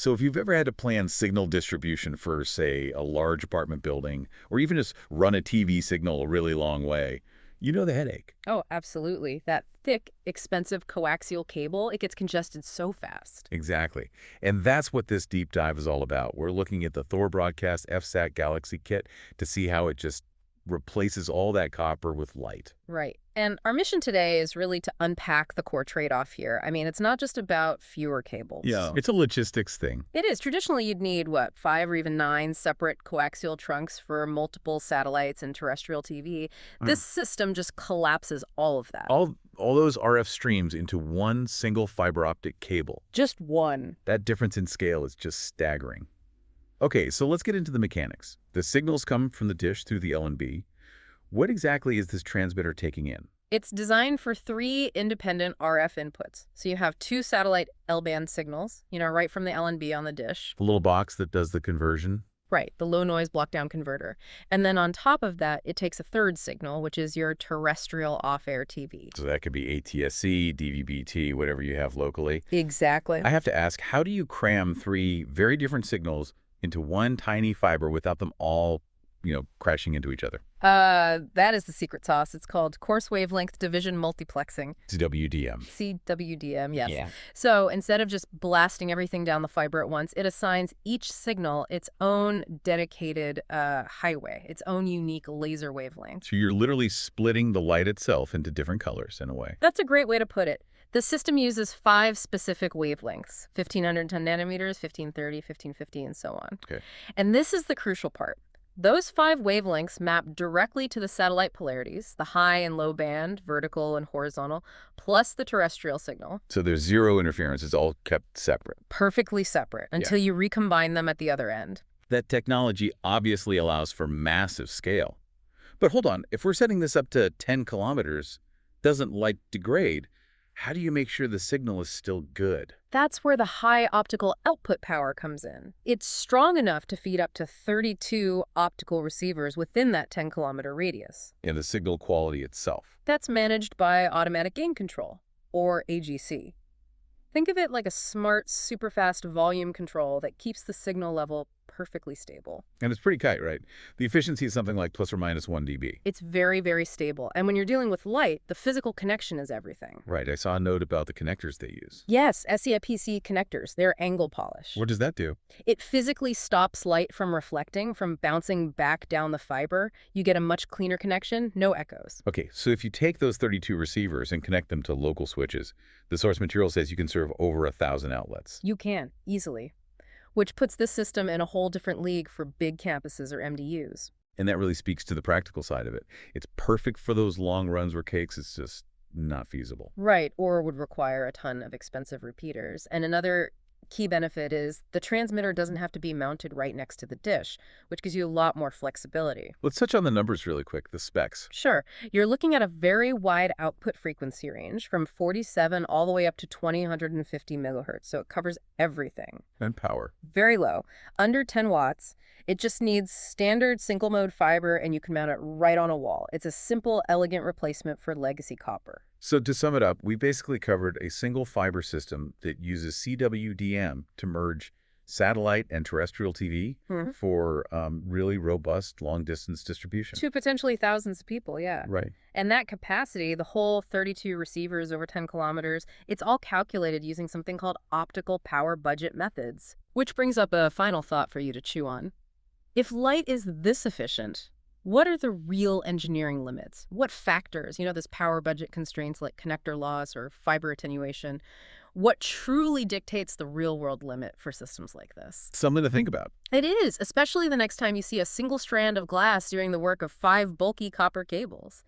So if you've ever had to plan signal distribution for, say, a large apartment building, or even just run a TV signal a really long way, you know the headache. Oh, absolutely. That thick, expensive coaxial cable, it gets congested so fast. Exactly. And that's what this deep dive is all about. We're looking at the Thor Broadcast F-SATT-Galaxy kit to see how it just replaces all that copper with light. Right. And our mission today is really to unpack the core trade-off here. I mean, it's not just about fewer cables. Yeah. It's a logistics thing. It is. Traditionally, you'd need, what, 5 or even 9 separate coaxial trunks for multiple satellites and terrestrial TV. This system just collapses all of that. All those RF streams into one single fiber optic cable. Just one. That difference in scale is just staggering. Okay, so let's get into the mechanics. The signals come from the dish through the L&B. What exactly is this transmitter taking in? It's designed for 3 independent RF inputs. So you have 2 satellite L-band signals, right from the L&B on the dish. The little box that does the conversion? Right, the low noise block-down converter. And then on top of that, it takes a third signal, which is your terrestrial off-air TV. So that could be ATSC, DVB-T, whatever you have locally. Exactly. I have to ask, how do you cram 3 very different signals into one tiny fiber without them all, crashing into each other? That is the secret sauce. It's called coarse wavelength division multiplexing. CWDM. CWDM, yes. Yeah. So instead of just blasting everything down the fiber at once, it assigns each signal its own dedicated highway, its own unique laser wavelength. So you're literally splitting the light itself into different colors in a way. That's a great way to put it. The system uses 5 specific wavelengths, 1510 nanometers, 1530, 1550, and so on. Okay. And this is the crucial part. Those 5 wavelengths map directly to the satellite polarities, the high and low band, vertical and horizontal, plus the terrestrial signal. So there's zero interference. It's all kept separate. Perfectly separate until you recombine them at the other end. That technology obviously allows for massive scale. But hold on, if we're setting this up to 10 kilometers, doesn't light degrade? How do you make sure the signal is still good? That's where the high optical output power comes in. It's strong enough to feed up to 32 optical receivers within that 10-kilometer radius. And the signal quality itself. That's managed by automatic gain control, or AGC. Think of it like a smart, super-fast volume control that keeps the signal level perfectly stable. And it's pretty tight, right? The efficiency is something like plus or minus 1 dB. It's very, very stable. And when you're dealing with light, the physical connection is everything. Right. I saw a note about the connectors they use. Yes, SEIPC connectors. They're angle polish. What does that do? It physically stops light from reflecting, from bouncing back down the fiber. You get a much cleaner connection, no echoes. Okay, so if you take those 32 receivers and connect them to local switches, the source material says you can serve over 1,000 outlets. You can, easily. Which puts this system in a whole different league for big campuses or MDUs. And that really speaks to the practical side of it. It's perfect for those long runs where coax is just not feasible. Right, or would require a ton of expensive repeaters. And another key benefit is the transmitter doesn't have to be mounted right next to the dish, which gives you a lot more flexibility. Let's touch on the numbers really quick, the specs. Sure. You're looking at a very wide output frequency range from 47 all the way up to 2050 megahertz, so it covers everything. And power. Very low. Under 10 watts. It just needs standard single-mode fiber, and you can mount it right on a wall. It's a simple, elegant replacement for legacy copper. So to sum it up, we basically covered a single fiber system that uses CWDM to merge satellite and terrestrial TV for really robust long-distance distribution. To potentially thousands of people, yeah. Right. And that capacity, the whole 32 receivers over 10 kilometers, it's all calculated using something called optical power budget methods. Which brings up a final thought for you to chew on. If light is this efficient, what are the real engineering limits? What factors, this power budget constraints like connector loss or fiber attenuation, what truly dictates the real-world limit for systems like this? Something to think about. It is, especially the next time you see a single strand of glass doing the work of 5 bulky copper cables.